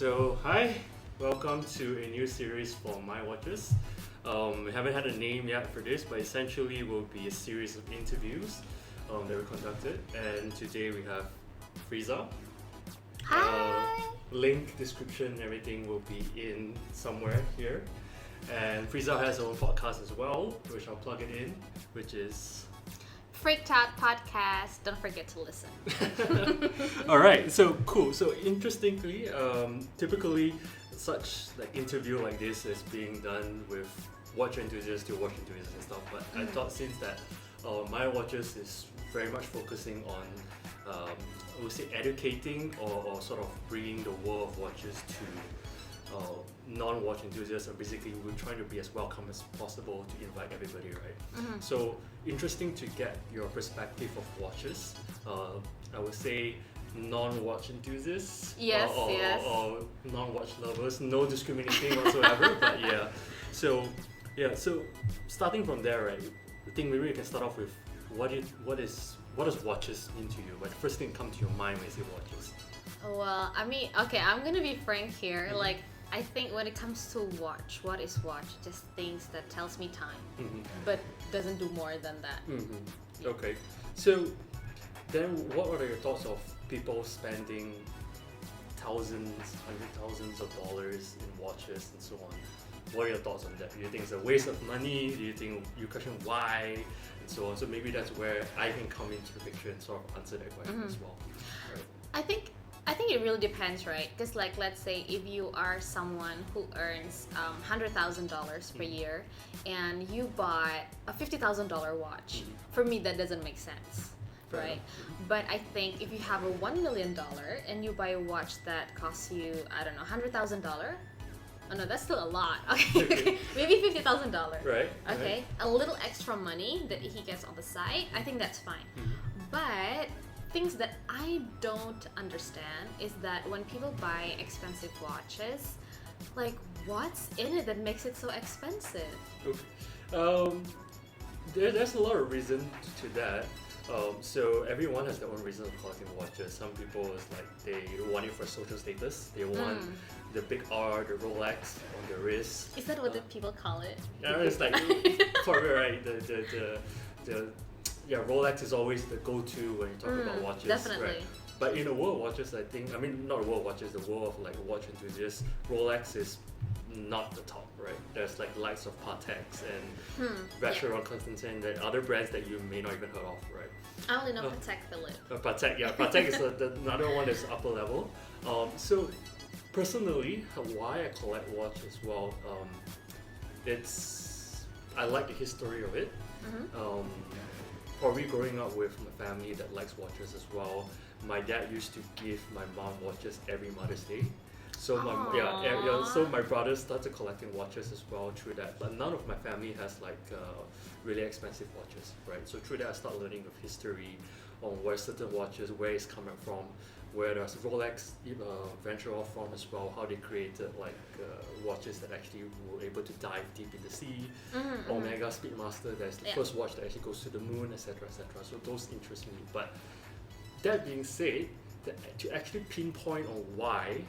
Hi, welcome to a new series for My Watches. We haven't had a name yet for this, but essentially will be a series of interviews that we conducted. And today we have Frieza. Hi. Link, description, everything will be in somewhere here. And Frieza has her own podcast as well, which I'll plug it in, which is Freaked Out Podcast. Don't forget to listen. all right, so cool. So interestingly, typically such like interview like this is being done with watch enthusiasts to watch enthusiasts and stuff. But I thought since that My Watches is very much focusing on, I would say, educating or sort of bringing the world of watches to non-watch enthusiasts, and basically we're trying to be as welcome as possible to invite everybody, right? So interesting to get your perspective of watches. I would say non-watch enthusiasts Yes, or, yes. or non-watch lovers, no discriminating whatsoever. But so starting from there, right? I think maybe we can start off with what does watches mean to you? Like the first thing that comes to your mind when you say watches. Well, I mean, okay, I'm gonna be frank here. Like, I think when it comes to watch, what is watch? Just things that tells me time, but doesn't do more than that. Okay, so then what are your thoughts of people spending thousands, hundred thousands of dollars in watches and so on? What are your thoughts on that? Do you think it's a waste of money? Do you think you question why and so on? So maybe that's where I can come into the picture and sort of answer that question as well. Right. I think it really depends, right? Because, like, let's say if you are someone who earns $100,000 per year and you buy a $50,000 watch, for me that doesn't make sense, right? But I think if you have a $1 million and you buy a watch that costs you, I don't know, $100,000. Oh no, that's still a lot. Okay, maybe $50,000. Right. Okay, a little extra money that he gets on the side, I think that's fine. But things that I don't understand is that when people buy expensive watches, like, what's in it that makes it so expensive? Okay. There's a lot of reason to that. So everyone has their own reason of collecting watches. Some people is like they want it for social status. They want the big R, the Rolex on their wrist. Is that what the people call it? Yeah, it's like for right. Rolex is always the go-to when you talk about watches. Definitely. Right? But in the world of watches, I mean, not the world of watches, the world of like watch enthusiasts, Rolex is not the top, right? There's like likes of Pateks and Vacheron Constantin and other brands that you may not even heard of, right? I only know Patek Philippe. Patek is another one that's upper level. So personally, why I collect watch as well, I like the history of it. Probably growing up with my family that likes watches as well. My dad used to give my mom watches every Mother's Day. So so my brother started collecting watches as well through that. But none of my family has like really expensive watches, right? So through that I started learning of history on where certain watches, where it's coming from, where there's Rolex venture off from as well, how they created like watches that actually were able to dive deep in the sea. Omega Speedmaster, that's the first watch that actually goes to the moon, etc., etc. So those interest me. But that being said, to actually pinpoint on why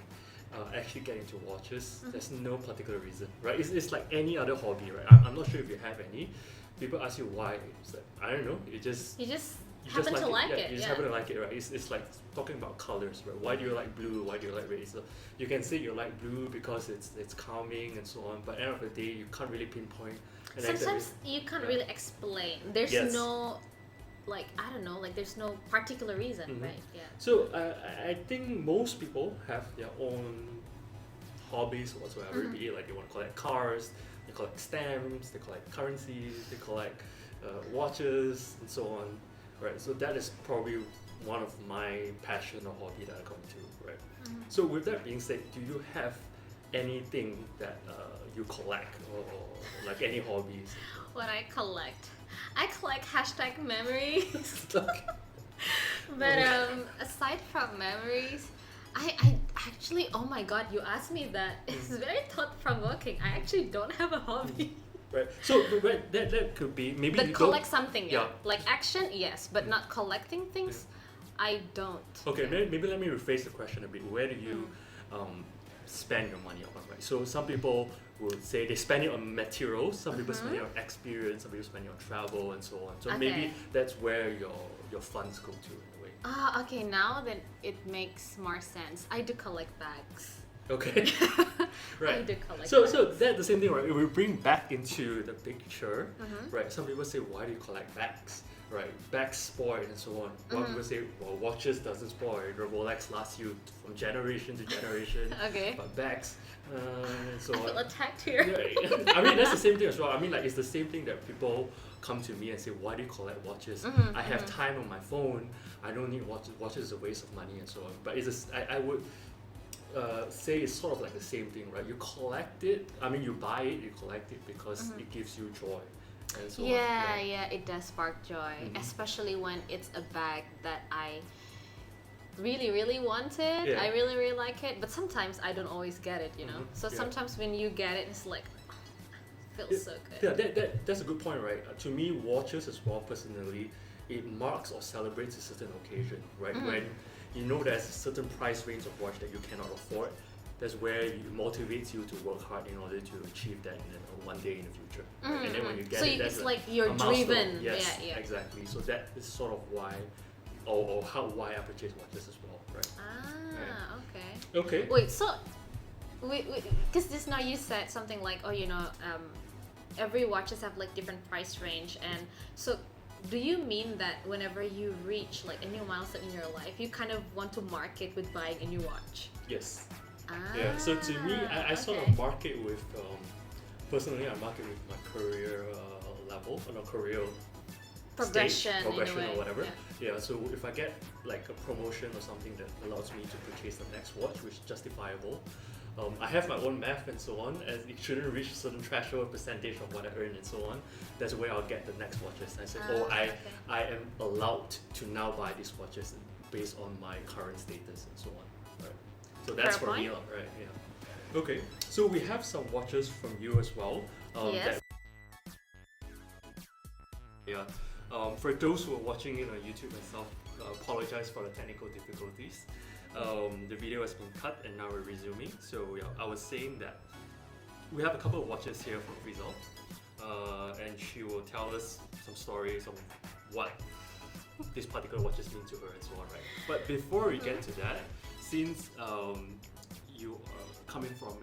actually get into watches, there's no particular reason, right? It's like any other hobby, right? I'm not sure if you have any. People ask you why. It's like, I don't know. You just happen to like it. You just happen to like it, right? It's like talking about colors, right? Why do you like blue? Why do you like red? So you can say you like blue because it's calming and so on. But at the end of the day, you can't really pinpoint. Sometimes you can't really explain. There's no, like, I don't know, like there's no particular reason, right? Yeah. So I think most people have their own hobbies whatsoever. Be it like they want to collect cars, they collect stamps, they collect currencies, they collect watches and so on. Right, so that is probably one of my passion or hobby that I come to, right? So with that being said, do you have anything that you collect or like any hobbies? What I collect hashtag memories. But aside from memories, I actually, oh my god, you asked me that. It's very thought-provoking. I actually don't have a hobby. Right. So that could be maybe. But collect something, yeah. Like action, yes, but not collecting things. I don't. Okay, maybe let me rephrase the question a bit. Where do you spend your money on, right? So some people would say they spend it on materials, some people spend it on experience, some people spend it on travel and so on. So maybe that's where your funds go to in a way. Ah, okay, now then it makes more sense. I do collect bags. Okay. Right. I do collect So bags. that's the same thing, right? If we bring back into the picture, right? Some people say, why do you collect bags? Right, bags spoil and so on. One people say, well, watches doesn't spoil. The Rolex lasts you from generation to generation. Okay. But bags, and so I on. feel attacked here. Yeah, I mean that's the same thing as well. I mean like it's the same thing that people come to me and say, why do you collect watches? I have time on my phone. I don't need watches. Watches is a waste of money and so on. But I would say it's sort of like the same thing, right? You collect it. I mean you buy it, you collect it because it gives you joy. And so on, Yeah, it does spark joy, especially when it's a bag that I really, really wanted. Yeah. I really, really like it, but sometimes I don't always get it, you know. So sometimes when you get it, it's like, feels so good. Yeah, that's a good point, right? To me, watches as well, personally, it marks or celebrates a certain occasion, right? When you know there's a certain price range of watch that you cannot afford, that's where it motivates you to work hard in order to achieve that one day in the future. Right? And then when you get So it, that's it's like you're a milestone. driven. Yes, Yeah. exactly. So that is sort of why, or why I purchase watches as well, right? Ah, okay. Okay. Wait, so, because just now you said something like, oh, you know, every watches have like different price range, and so do you mean that whenever you reach like a new milestone in your life, you kind of want to mark it with buying a new watch? Yes. Ah, Yeah. So to me, I sort okay. of mark it with, personally, I mark it with my career level, or not career Progression, stage, in a progression way. or whatever. Yeah. Yeah. So if I get like a promotion or something that allows me to purchase the next watch, which is justifiable, I have my own math and so on, and it shouldn't reach a certain threshold percentage of what I earn and so on. That's where I'll get the next watches. I said, I am allowed to now buy these watches based on my current status and so on. Right. So that's Fair for me, point. right? Yeah. Okay. So we have some watches from you as well. Yes. Yeah. For those who are watching it on YouTube myself, apologize for the technical difficulties. The video has been cut and now we're resuming. So yeah, I was saying that we have a couple of watches here from Frieza, and she will tell us some stories of what these particular watches mean to her and so on, right? But before we get to that, since you are coming from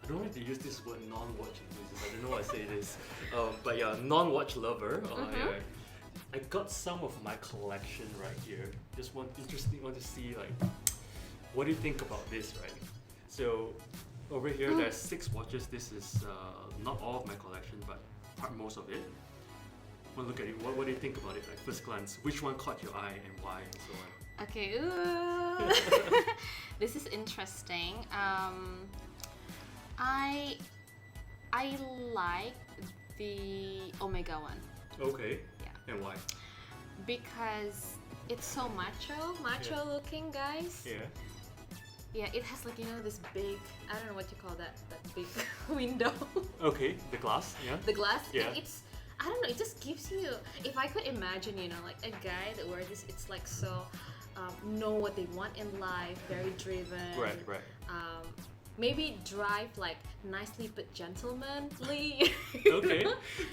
I don't like to use this word non-watch enthusiast. I don't know why I say this, but yeah, non-watch lover. Yeah, I got some of my collection right here. Just want to see like, what do you think about this, right? So over here there's 6 watches. This is not all of my collection, but most of it. Well, look at it. What do you think about it? Like first glance, which one caught your eye and why and so on? Okay, ooh. This is interesting. I like the Omega one. Okay. Yeah. And why? Because it's so macho looking, guys. Yeah. Yeah, it has like, you know, this big, I don't know what you call that big window. Okay, the glass. Yeah. The glass. Yeah. It's, I don't know, it just gives you, if I could imagine, you know, like a guy that wears this, it's like so, know what they want in life, very driven. Right. Maybe drive like nicely but gentlemanly. Okay,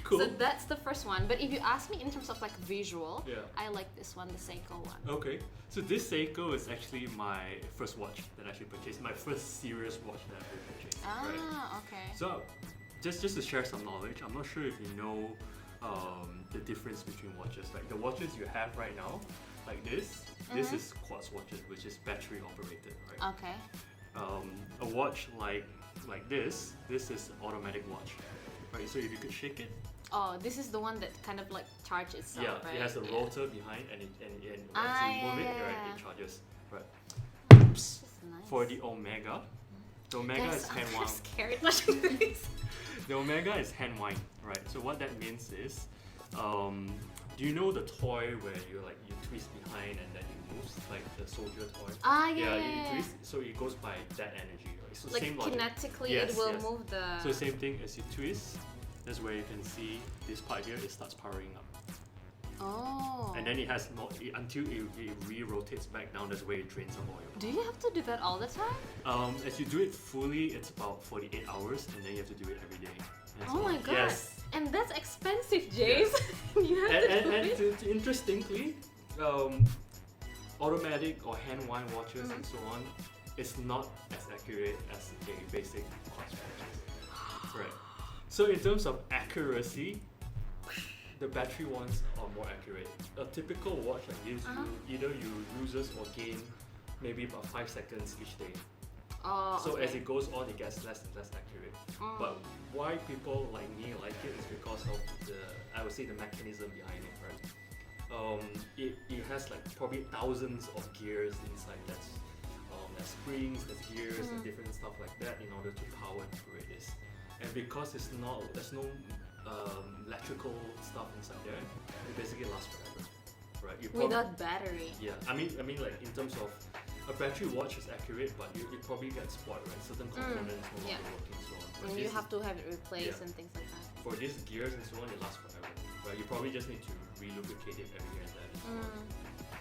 cool. So that's the first one. But if you ask me in terms of like visual, Yeah. I like this one, the Seiko one. Okay, so this Seiko is actually my first watch that I actually purchased, my first serious watch that I ever purchased. Right? Okay. So, just to share some knowledge, I'm not sure if you know the difference between watches. Like the watches you have right now, like this is quartz watches, which is battery operated, right? Okay. A watch like this is automatic watch, right? So if you could shake it, Oh, this is the one that kind of like charges itself, yeah, right? it has a rotor behind, and once you move it, right, it charges, right? This is nice. For the Omega, the Omega is hand I'm wound. scared watching this. The Omega is hand wind, right? So what that means is, do you know the toy where you twist behind and then it moves, like the soldier toy? Yeah. You twist, so it goes by that energy, right? So Like same logic. kinetically, Yes, it will yes. move the. So same thing as you twist, that's where you can see this part here, it starts powering up. Oh. And then it has more until it re-rotates back down. That's where it drains some oil. Do you have to do that all the time? As you do it fully, it's about 48 hours, and then you have to do it every day. And Oh so my on. god! Yes. And that's expensive, James. You have to do it. Interestingly, automatic or hand wind watches and so on, it's not as accurate as a basic quartz watch. Right. So in terms of accuracy, the battery ones are more accurate. A typical watch like this, either you loses or gain maybe about 5 seconds each day. Oh, So okay. as it goes on, it gets less and less accurate. But why people like me like it is because of I would say the mechanism behind it, right? It has like probably thousands of gears inside. There's springs, there's gears, and different stuff like that in order to power and operate this. And because there's no electrical stuff inside there, it basically lasts forever, right? Without battery. Yeah, I mean like in terms of a battery watch is accurate, but it probably gets spoiled, right? Certain components no longer working, so on. But And you this have to have it replaced and things like that. for these gears and so on, it lasts forever, right? You probably just need to re-lubricate it every here and then. And so on.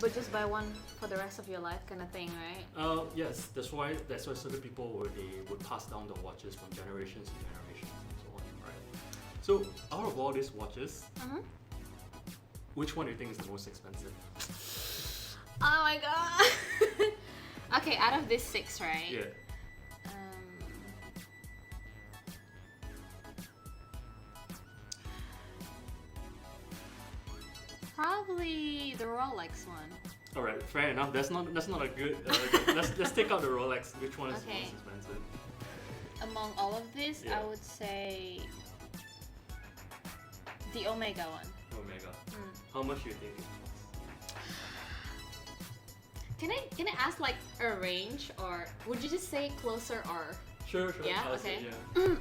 But just buy one for the rest of your life, kind of thing, right? Yes, that's why certain people would pass down the watches from generations to generations and so on, right? So out of all these watches, which one do you think is the most expensive? Oh my god! Okay, out of these 6, right? Yeah. Probably the Rolex one. All right, fair enough. That's not a good. Let's take out the Rolex. Which one is the most expensive? Among all of these, Yeah. I would say the Omega one. Omega. How much do you think it costs? Can I ask like a range, or would you just say closer or? Sure. Yeah, I'll say, okay. yeah.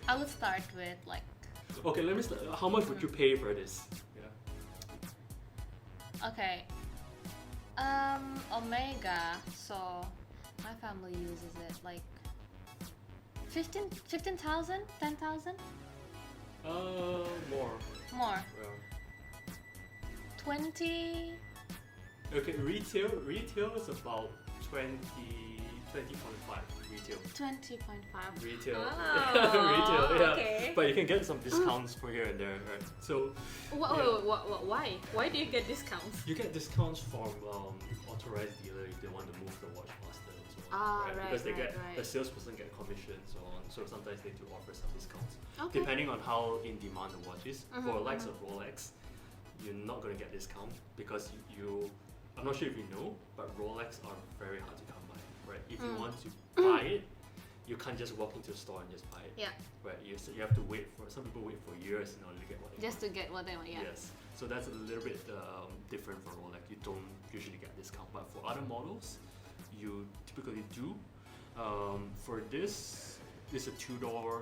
I would start with like. Okay, let me start. How much would you pay for this? Yeah. Okay. Omega. So my family uses it like 15,000, 10,000? More. More. Yeah. 20. Okay, retail is about 20.5 retail. 20.5. Retail. Oh, Retail, yeah. okay. But you can get some discounts for here and there, right? So Why? Why do you get discounts? you get discounts from authorized dealer if they want to move the watch faster and so on. Right, Because they right. the salesperson get commission and so on. So sometimes they do offer some discounts. Okay. Depending on how in demand the watch is. For likes of Rolex, you're not gonna get discount because I'm not sure if you know, but Rolex are very hard to come by, right? If you want to buy it, you can't just walk into a store and just buy it. Yeah. Right? You have to wait some people wait for years in order to get what they Just want. to get what they want, yeah. Yes. So that's a little bit different for Rolex. You don't usually get discount, but for other models, you typically do. For this a 2-door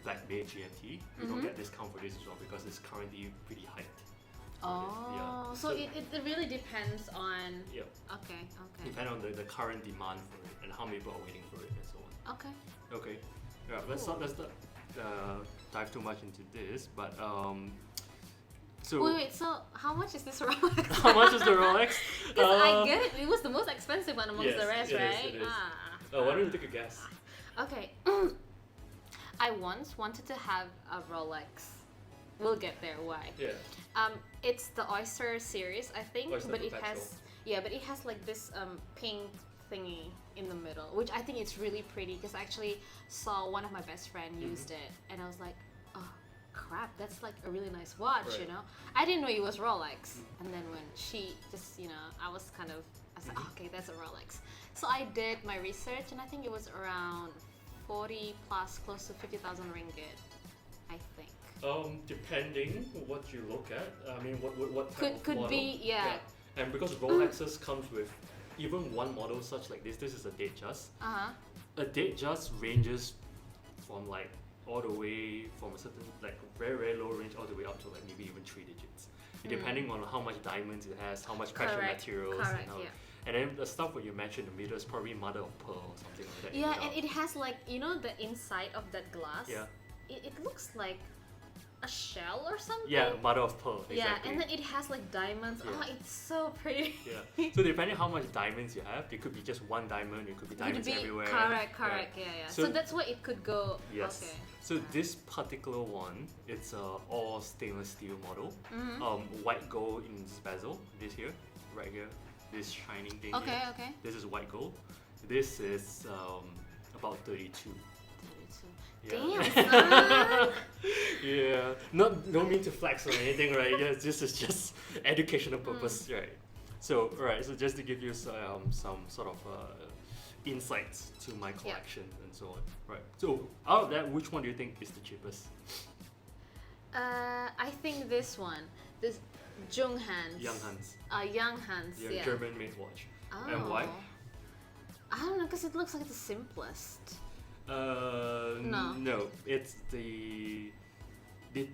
Black Bay GMT. You don't get discount for this as well because it's currently pretty hyped. Oh, so it really depends on. Yeah. Okay. Depending on the current demand for it and how many people are waiting for it and so on. Okay. Okay. Yeah, let's not dive too much into this, but so Wait. So how much is this Rolex? how much is the Rolex? Because I get it. It was the most expensive one amongst the rest, it is, right? it is. Why don't you take a guess? Okay. I once wanted to have a Rolex. We'll get there. Why? Yeah. It's the Oyster series, I think, Oyster but it Perpetual. has like this pink thingy in the middle, which I think it's really pretty because I actually saw one of my best friend used it, and I was like, oh crap, that's like a really nice watch, Right. you know. I didn't know it was Rolex, and then when she just, I was like, okay, that's a Rolex. So I did my research, and I think it was around 40 plus, close to 50,000 ringgit, I think. Depending what you look at, I mean, what type of Could model. be, yeah. And because Rolexes comes with even one model such like this is a date just. A date just ranges from like all the way from a certain like very very low range all the way up to like maybe even 3 digits, depending on how much diamonds it has, how much precious materials, Correct, and how. yeah. And then the stuff what you mentioned in the middle is probably mother of pearl or something like that. Yeah, and it has like the inside of that glass. Yeah. It looks like a shell or something. Yeah, mother of pearl. Yeah, Exactly. and then it has like diamonds. Yeah. Oh, it's so pretty. Yeah. So depending how much diamonds you have, it could be just one diamond. It could be diamonds everywhere. Correct. Right. Yeah. So- So that's why it could go. Yes. Okay. So this particular one, it's a all stainless steel model. Mm-hmm. White gold in this bezel. This here, right here, this shining thing. Okay. Here. Okay. This is white gold. This is about 32. Damn, son. Yeah. No mean to flex or anything, right? Yeah. This is just educational purpose, right? So So just to give you some sort of insights to my collection and so on. Right. So out of that, which one do you think is the cheapest? I think this one, this Young Hans. Young Hans. Yeah, Yeah. German-made watch. Oh. And why? I don't know, cause it looks like the simplest. No. No, it's the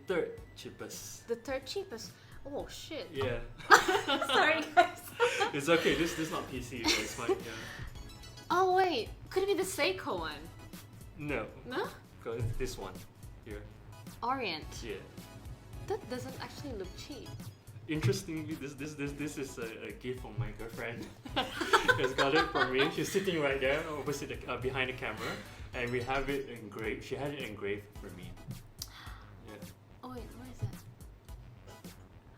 third cheapest. The third cheapest. Oh shit. Yeah. Sorry, guys. It's okay. This is not PC, but it's fine. Yeah. Oh wait, could it be the Seiko one? No, No? because it's this one here. Orient. Yeah. That doesn't actually look cheap. Interestingly, this is a gift from my girlfriend. She's got it from me. She's sitting right there, opposite behind the camera, and we have it engraved. She had it engraved for me. Yeah. Oh wait, where is it?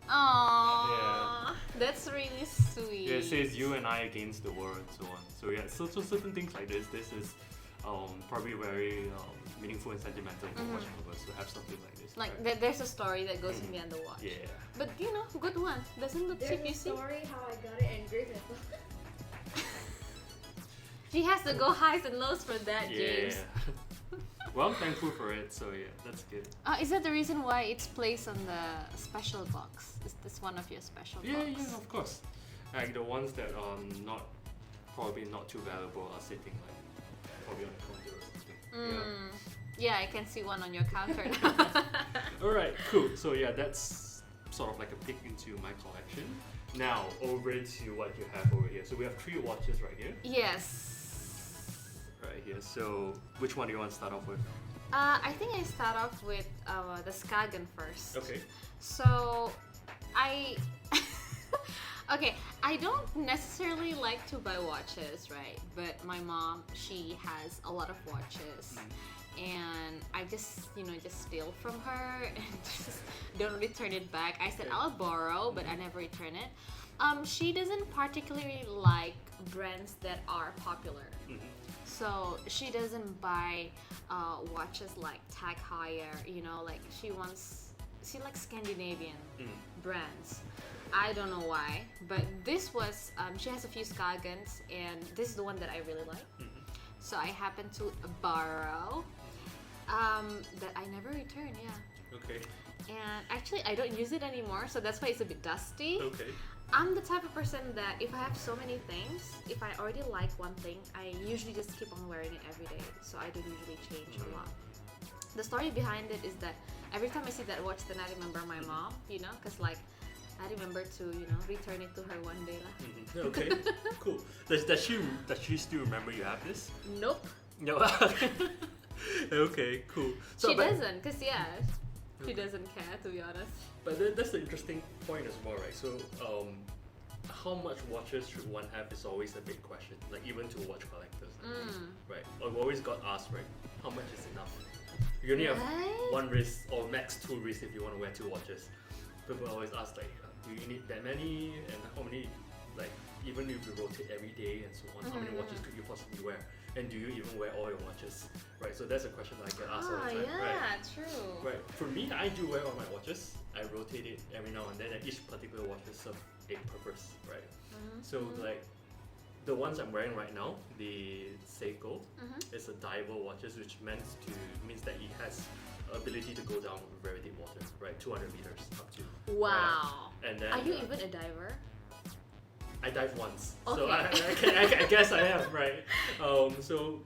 Aww, that's really sweet. Yeah, it says you and I against the world and so on. So yeah, so certain things like this is probably very meaningful and sentimental for watch lovers to have something like this. Like right? there's a story that goes behind the watch. Yeah. But you know, good one. Doesn't look cheap, you There's a see? story how I got it engraved. She has to go highs and lows for that, James. Yeah. Well, I'm thankful for it, so yeah, that's good. Is that the reason why it's placed on the special box? Is this one of your special Yeah, box? yeah, of course. Like the ones that are probably not too valuable are sitting like probably on the counter or something. Yeah, I can see one on your counter now. Yeah. Alright, cool. So yeah, that's sort of like a peek into my collection. Now over to what you have over here. So we have 3 watches right here. Yes. Right here. So which one do you want to start off with? I think I start off with the Skagen first. Okay. So, okay, I don't necessarily like to buy watches, right? But my mom, she has a lot of watches. And I just steal from her and just don't return it back. I said I'll borrow, but I never return it. She doesn't particularly like brands that are popular. So she doesn't buy watches like Tag Heuer, like she likes Scandinavian brands. I don't know why, but this was, she has a few Skagens and this is the one that I really like. So I happened to borrow that I never returned, yeah. Okay. And actually I don't use it anymore, so that's why it's a bit dusty. Okay. I'm the type of person that if I have so many things, if I already like one thing, I usually just keep on wearing it every day. So I don't usually change a lot. The story behind it is that every time I see that watch, then I remember my mom, because like I remember to return it to her one day lah. Okay. Cool. Does she still remember you have this? Nope. No. Okay. Cool. So, She doesn't, cause she doesn't care, to be honest. But that's the interesting point as well, right? So, how much watches should one have is always a big question. Like even to watch collectors, right? I've always got asked, right? How much is enough? You only have Right? one wrist or max 2 wrists if you want to wear 2 watches. People always ask like, do you need that many? And how many? Like even if you rotate every day and so on, how many watches could you possibly wear? And do you even wear all your watches? Right. So that's a question that I get asked all the time. Yeah, Right. true. Right. For me, I do wear all my watches. I rotate it every now and then, and each particular watch will serve a purpose, right? So like the ones I'm wearing right now, the Seiko, is a diver watches, which means that it has ability to go down very deep water, right? 200 meters up to. Wow. Right? And then Are you even a diver? I dive once, Okay. so I guess I am, right? So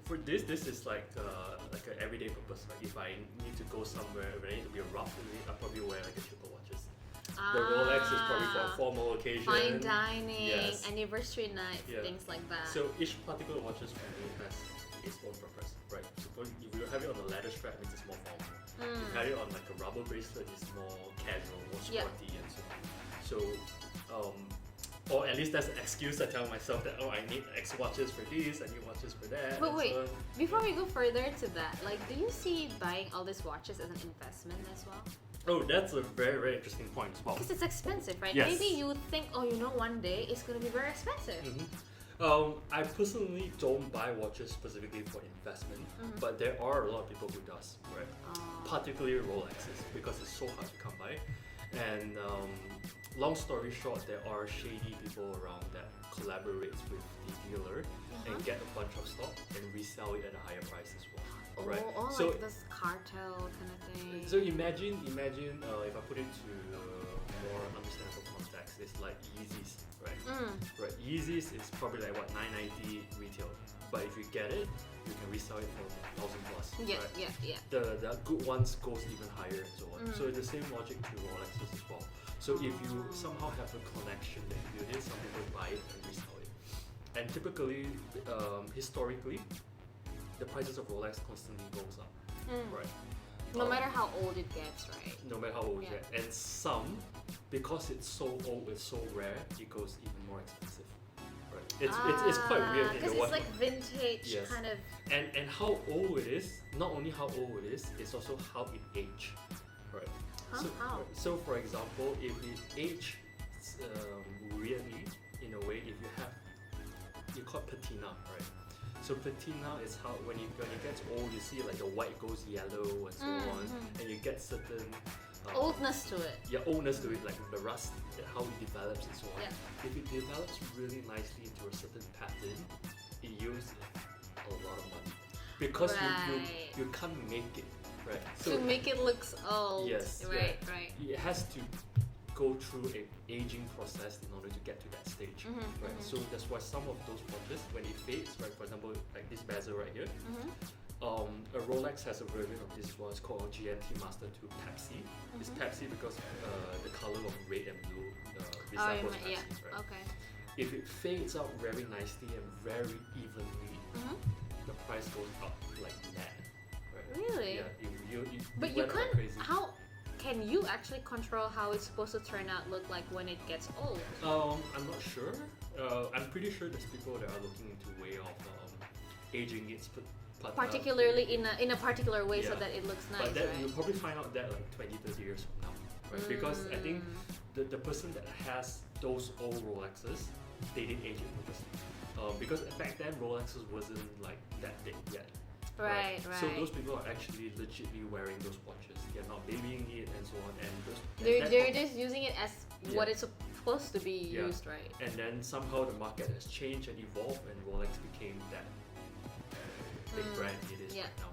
for this is like an everyday purpose. Like if I need to go somewhere, if I need to be rough, I'll probably wear like a cheaper watches. The Rolex is probably for a formal occasion. Fine dining, Yes. anniversary nights, Yeah. things like that. So each particular watches for me has its own purpose, right? So if you have it on the leather strap, it means it's more formal. If you had it on like a rubber bracelet, it's more casual, more sporty and so on. So, or at least that's an excuse I tell myself that, oh, I need X watches for this, I need watches for that. But wait, so before we go further to that, like, do you see buying all these watches as an investment as well? Oh, that's a very, very interesting point as well. Because it's expensive, right? Yes. Maybe you think, oh, you know, one day it's going to be very expensive. I personally don't buy watches specifically for investment, but there are a lot of people who does, right? Particularly Rolexes, because it's so hard to come by. And long story short, there are shady people around that collaborates with the dealer and get a bunch of stock and resell it at a higher price as well. Right? So, like this cartel kind of thing. So imagine if I put it to more understandable context, it's like Yeezys, right? Right. Yeezys is probably like what, $990 retail, but if you get it, you can resell it for 1,000 plus. Yeah, right? yeah. The good ones goes even higher and so on. So it's the same logic to Rolexes as well. So if you somehow have a connection that you did, some people buy it and resell it. And typically, historically, the prices of Rolex constantly goes up, right? No matter how old it gets, right? No matter how old it gets. And some, because it's so old, it's so rare, it goes even more expensive. Right? It's quite weird. Because it's like vintage kind of. And how old it is, not only how old it is, it's also how it aged. Right. So for example, if it aged weirdly, in a way, if you have, you call it patina, right? So patina is how when it gets old, you see like the white goes yellow and so on, and you get certain oldness to it. Yeah, oldness to it, like the rust, how it develops and so on. Yeah. If it develops really nicely into a certain pattern, it yields a lot of money because you can't make it, right? So to make it look old. Yes. Right. It has to go through an aging process in order to get to that stage, right? So that's why some of those watches, when it fades, right? For example, like this bezel right here, a Rolex has a version of this one. It's called GMT Master 2 Pepsi. It's Pepsi because the color of red and blue resembles Pepsi, right? Okay. If it fades out very nicely and very evenly, the price goes up like mad, right? Really? Yeah. But you can't. How can you actually control how it's supposed to turn out look like when it gets old? I'm not sure. I'm pretty sure there's people that are looking into way of aging it, particularly in a particular way so that it looks nice. But that right? you'll probably find out that like 20, 30 years from now, right? Because I think the person that has those old Rolexes, they didn't age it purposely. Because back then Rolexes wasn't like that big yet. Right. So those people are actually legitimately wearing those watches. They're not babying it and so on. And they're just using it as what it's supposed to be used, right? And then somehow the market has changed and evolved, and Rolex became that big brand it is right now.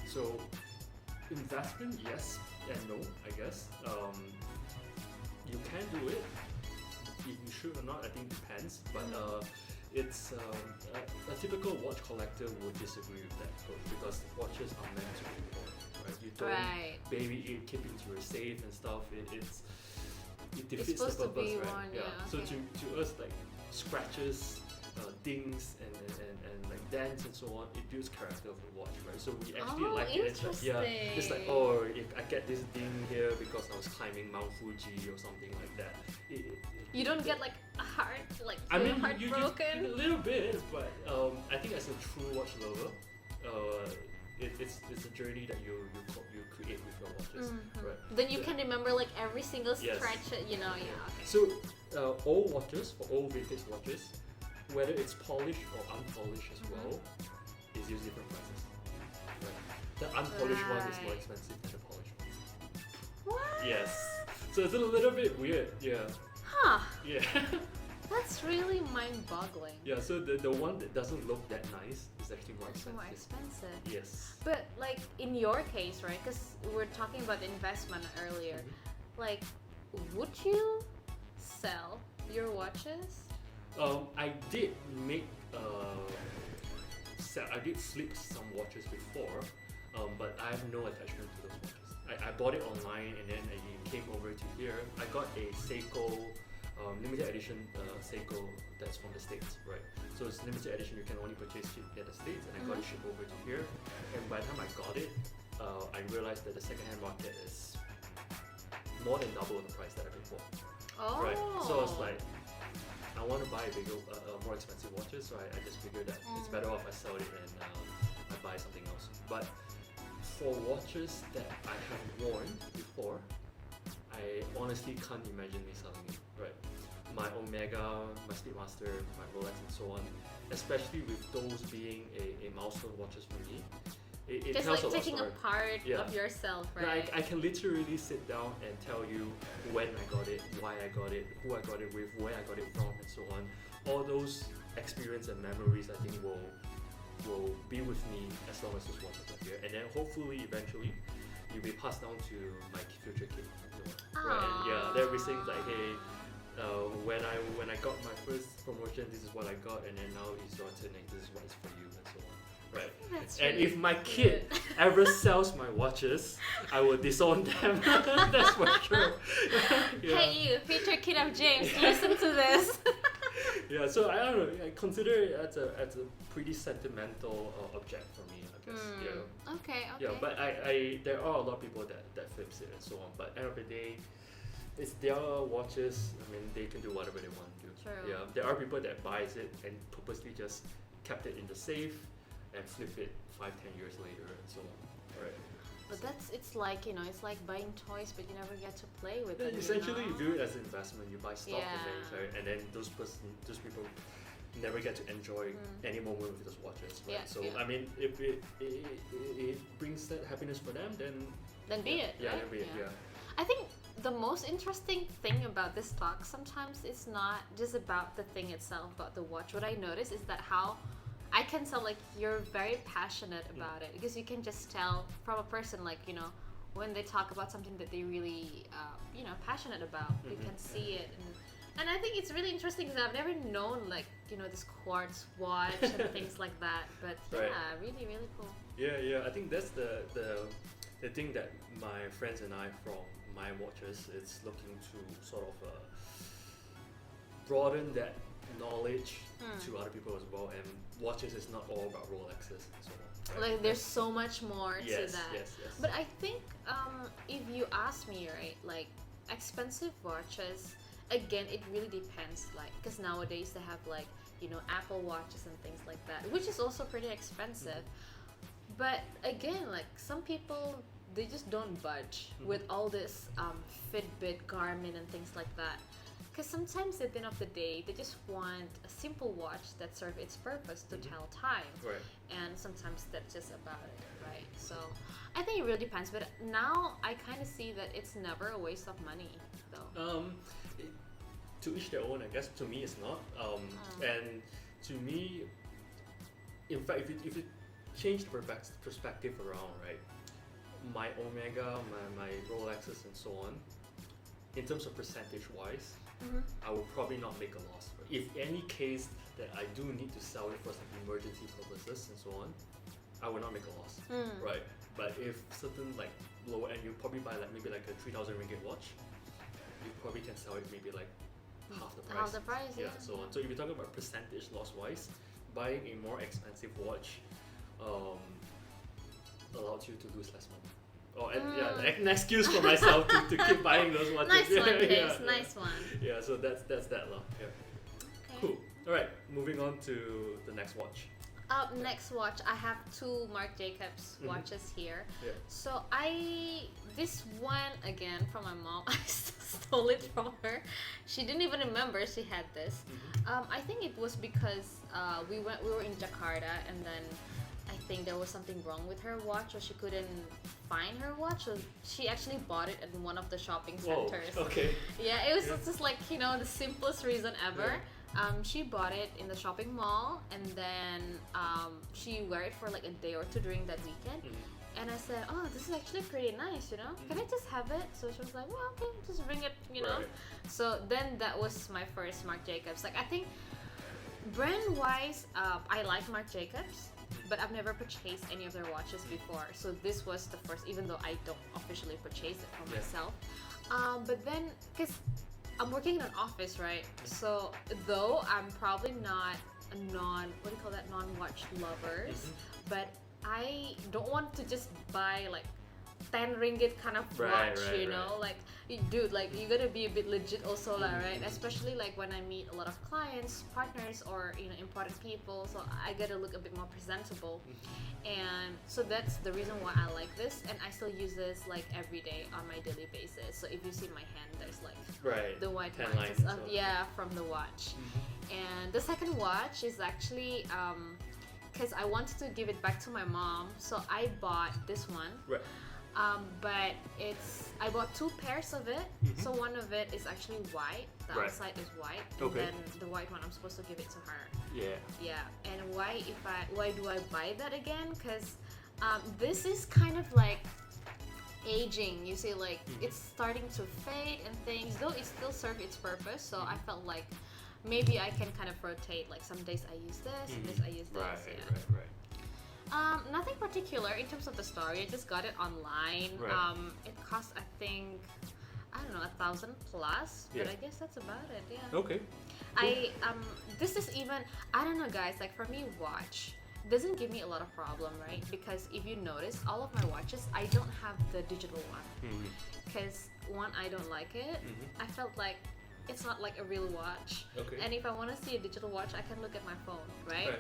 So investment, yes and no, I guess. You can do it. If you should or not, I think depends. But it's a typical watch collector would disagree with that approach because watches are meant to be worn, right? You don't baby it, keep it to your safe and stuff. It defeats the purpose, right? So to us, like scratches, dings, and like dents and so on, it builds character of the watch, right? So we actually like it. It's like, oh, if I get this ding here because I was climbing Mount Fuji or something like that. You don't get like a heart, like heart you broken? A little bit, but I think as a true watch lover, it's a journey that you create with your watches, right? Then you can remember like every single stretch, Okay. So all watches, for all vintage watches, whether it's polished or unpolished as well, is used different prices. Right? The unpolished one is more expensive than the polished one. What? Yes. So it's a little bit weird, Huh. Yeah. That's really mind-boggling. Yeah, so the one that doesn't look that nice is actually more expensive. More expensive. Yes. But like in your case, right? Because we're talking about investment earlier. Like, would you sell your watches? I did make I did flip some watches before, but I have no attachment to those watches. I bought it online and then it came over to here. I got a Seiko limited edition Seiko that's from the States, right? So it's limited edition, you can only purchase it at the States, and I got it shipped over to here. And by the time I got it, I realized that the second-hand market is more than double the price that I paid for. Oh. Right. So I was like, I want to buy a bigger, more expensive watches, so I just figured that it's better off I sell it and I buy something else. But for watches that I have worn before, I honestly can't imagine me selling it. Right. My Omega, my Speedmaster, my Rolex, and so on, especially with those being a milestone watches for me. It just tells like a lot taking a story. part Yeah. of yourself, Like, right? I can literally sit down and tell you when I got it, why I got it, who I got it with, where I got it from, and so on. All those experience and memories I think will be with me as long as this watch is here. And then hopefully eventually you'll be passed down to my future kid. Right? And yeah, they'll be saying like, hey, when I got my first promotion, this is what I got, and then now it's your turn, and this is what is for you, and so on. Right. That's And really if my kid cute. ever sells my watches, I will disown them. That's for sure. Yeah. Hey you, future kid of James, listen to this. Yeah. So I don't know. I consider it as a pretty sentimental object for me, I guess. Yeah. Okay. Yeah. But I there are a lot of people that flips it and so on. But end of the day, it's their watches. I mean, they can do whatever they want to do. True. Yeah. There are people that buys it and purposely just kept it in the safe and flip it 5-10 years later and so on. Right. But it's like, it's like buying toys, but you never get to play with them. Essentially, you you know? view it as an investment. You buy stock Yeah. and then and then those people never get to enjoy any moment with those watches. Right? Yeah, So yeah. I mean, if it brings that happiness for them, then be it. Yeah, right? then be it. Yeah. I think the most interesting thing about this talk sometimes is not just about the thing itself, about the watch. What I notice is that how I can tell like you're very passionate about it, because you can just tell from a person like, when they talk about something that they really passionate about, you can see it. And I think it's really interesting because I've never known like, this quartz watch and things like that. But Right. yeah, really, really cool. Yeah. I think that's the thing that my friends and I from my watches is looking to sort of broaden that knowledge to other people as well. And watches is not all about Rolexes and so on. Right? Like there's so much more to that. Yes. But I think if you ask me, right, like expensive watches, again, it really depends. Like, because nowadays they have like, Apple watches and things like that, which is also pretty expensive. But again, like some people, they just don't budge with all this Fitbit, Garmin, and things like that. Because sometimes at the end of the day, they just want a simple watch that serves its purpose to tell time. Right. And sometimes that's just about it, right? So I think it really depends. But now I kind of see that it's never a waste of money, though. To each their own, I guess. To me, it's not. And to me, in fact, if you change the perspective around, right? My Omega, my Rolexes, and so on, in terms of percentage-wise, I will probably not make a loss. If any case that I do need to sell it for some emergency purposes and so on, I will not make a loss, right? But if certain like lower end, you probably buy like maybe like a 3,000 ringgit watch, you probably can sell it maybe like half the price. Half the price, yeah. So on. So if you're talking about percentage loss wise, buying a more expensive watch allows you to lose less money. Oh, and an excuse for myself to keep buying those watches. Nice one, Chris. Yeah. Nice one. Yeah, so that's that lah. Yeah. Okay. Cool. All right, moving on to the next watch. Next watch, I have two Marc Jacobs watches here. Yeah. So this one again from my mom. I stole it from her. She didn't even remember she had this. I think it was because we were in Jakarta, and then I think there was something wrong with her watch, or she couldn't find her watch. So she actually bought it at one of the shopping centers. Whoa, okay. Yeah, it was just like the simplest reason ever. Yeah. She bought it in the shopping mall, and then she wear it for like a day or two during that weekend. And I said, "Oh, this is actually pretty nice, Can I just have it?" So she was like, "Well, okay, just bring it, Right. So then that was my first Marc Jacobs. Like I think brand-wise, I like Marc Jacobs, but I've never purchased any of their watches before. So this was the first, even though I don't officially purchase it for myself. But then, because I'm working in an office, right? So though I'm probably not a non-watch lovers, but I don't want to just buy like 10 ringgit kind of watch, you know, like dude, like you gotta be a bit legit also lah, right? Especially like when I meet a lot of clients, partners, or you know, important people, so I gotta look a bit more presentable. And so that's the reason why I like this, and I still use this like every day on my daily basis. So if you see my hand, there's like the white lines from the watch. And the second watch is actually because I wanted to give it back to my mom, so I bought this one. But I bought 2 pairs of it. So one of it is actually white. The outside is white, and then the white one I'm supposed to give it to her. Yeah. And why do I buy that again? Because this is kind of like aging. You see, like it's starting to fade and things. Though it still serves its purpose. So I felt like maybe I can kind of rotate. Like some days I use this, some days I use this. Nothing particular in terms of the story. I just got it online. It cost, I think, I don't know, 1,000 plus. But I guess that's about it. Yeah. Okay. This is even, I don't know, guys. Like for me, watch doesn't give me a lot of problem, right? Because if you notice, all of my watches, I don't have the digital one. Because one, I don't like it. I felt like it's not like a real watch. And if I want to see a digital watch, I can look at my phone, right?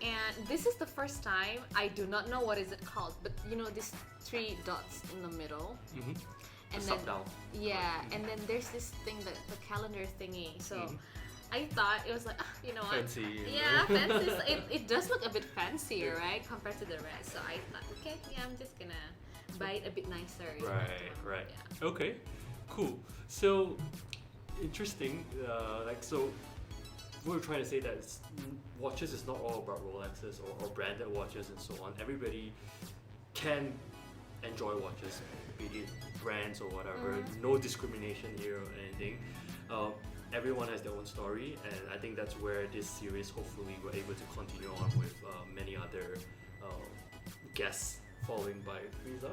And this is the first time, I do not know what is it called, but you know these 3 dots in the middle. And then down. And then there's this thing, the calendar thingy. So I thought it was like, you know what? Fancy. Fancy. So it does look a bit fancier, right, compared to the rest. So I thought, okay, I'm just gonna buy it a bit nicer. Right. Okay, cool. So interesting. So we're trying to say that watches is not all about Rolexes or branded watches and so on. Everybody can enjoy watches, be it brands or whatever. No discrimination here or anything. Everyone has their own story, and I think that's where this series, hopefully, we're able to continue on with many other guests following by Frieza.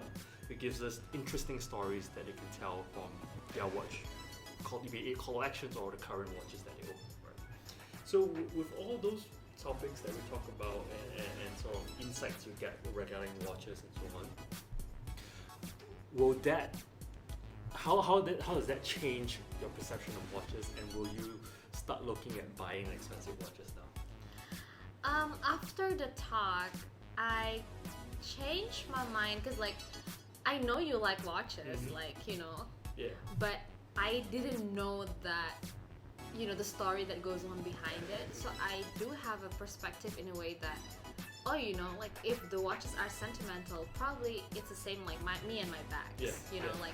It gives us interesting stories that they can tell from their watch, be it collections or the current watches that they own. So with all those topics that we talk about and sort of insights you get regarding watches and so on, will that how does that change your perception of watches, and will you start looking at buying expensive watches now? After the talk, I changed my mind because like I know you like watches, like you know, but I didn't know that, you know, the story that goes on behind it. So I do have a perspective in a way that, oh, you know, like if the watches are sentimental, probably it's the same like me and my bags. You know, like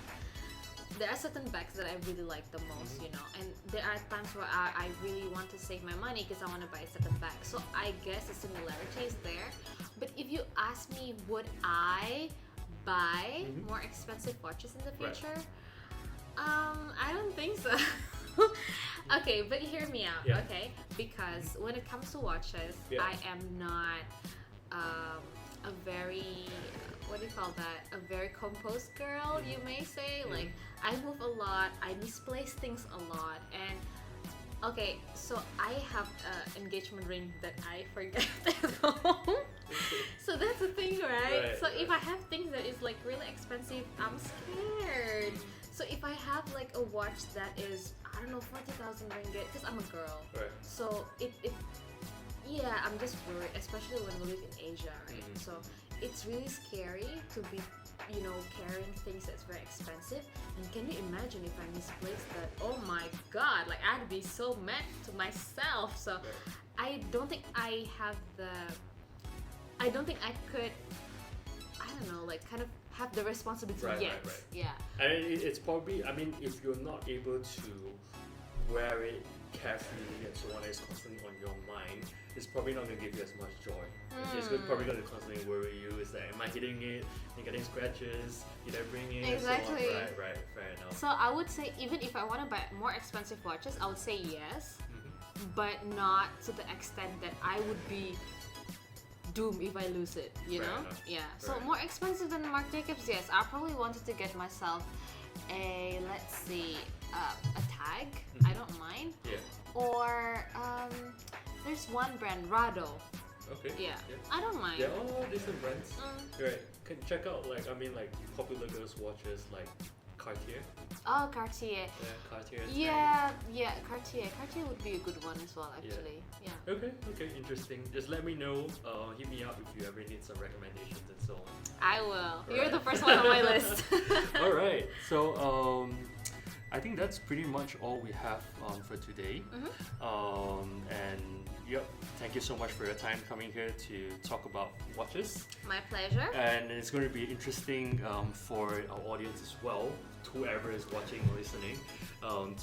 there are certain bags that I really like the most, you know, and there are times where I really want to save my money because I want to buy a certain bag. So I guess the similarity is there. But if you ask me, would I buy more expensive watches in the future? I don't think so. Okay, but hear me out, okay? Because when it comes to watches, I am not a very, what do you call that? A very composed girl, you may say. Like, I move a lot, I misplace things a lot, and okay, so I have an engagement ring that I forget at home. So that's the thing, right? So if I have things that is like really expensive, I'm scared. So if I have like a watch that is, I don't know, 40,000 ringgit, because I'm a girl. So I'm just worried, especially when we live in Asia, right? So it's really scary to be, you know, carrying things that's very expensive. And can you imagine if I misplace that? Oh my god, like I'd be so mad to myself. So I don't think I could, I don't know, like kind of have the responsibility yet. Yeah. I mean, it's probably, I mean, if you're not able to wear it carefully and so on, it's constantly on your mind, it's probably not going to give you as much joy. It's probably going to constantly worry you. It's like, am I hitting it? Am I getting scratches? Did I bring it? Exactly. So on. Right, fair enough. So I would say, even if I want to buy more expensive watches, I would say yes, but not to the extent that I would be doomed if I lose it, you know? So more expensive than Marc Jacobs, yes. I probably wanted to get myself a, let's see, a tag. I don't mind. Or there's one brand, Rado. Okay. Yeah. I don't mind. Yeah, all decent brands. Right. Can check out like popular girls watches like Cartier. Oh, Cartier. Yeah, Cartier. Yeah, Cartier. Cartier would be a good one as well, actually. Yeah. Okay, interesting. Just let me know. Hit me up if you ever need some recommendations and so on. I will. You're Right. the first one on my list. All right. So I think that's pretty much all we have for today. And yep, thank you so much for your time coming here to talk about watches. My pleasure. And it's going to be interesting for our audience as well, whoever is watching or listening,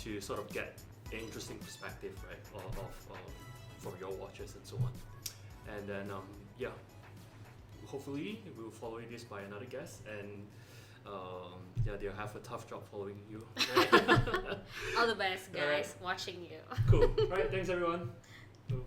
to sort of get an interesting perspective, right, of from your watches and so on. And then hopefully we'll follow this by another guest, and they'll have a tough job following you. Right? All the best, guys, Alright. watching you. Cool. Right, thanks everyone. Cool.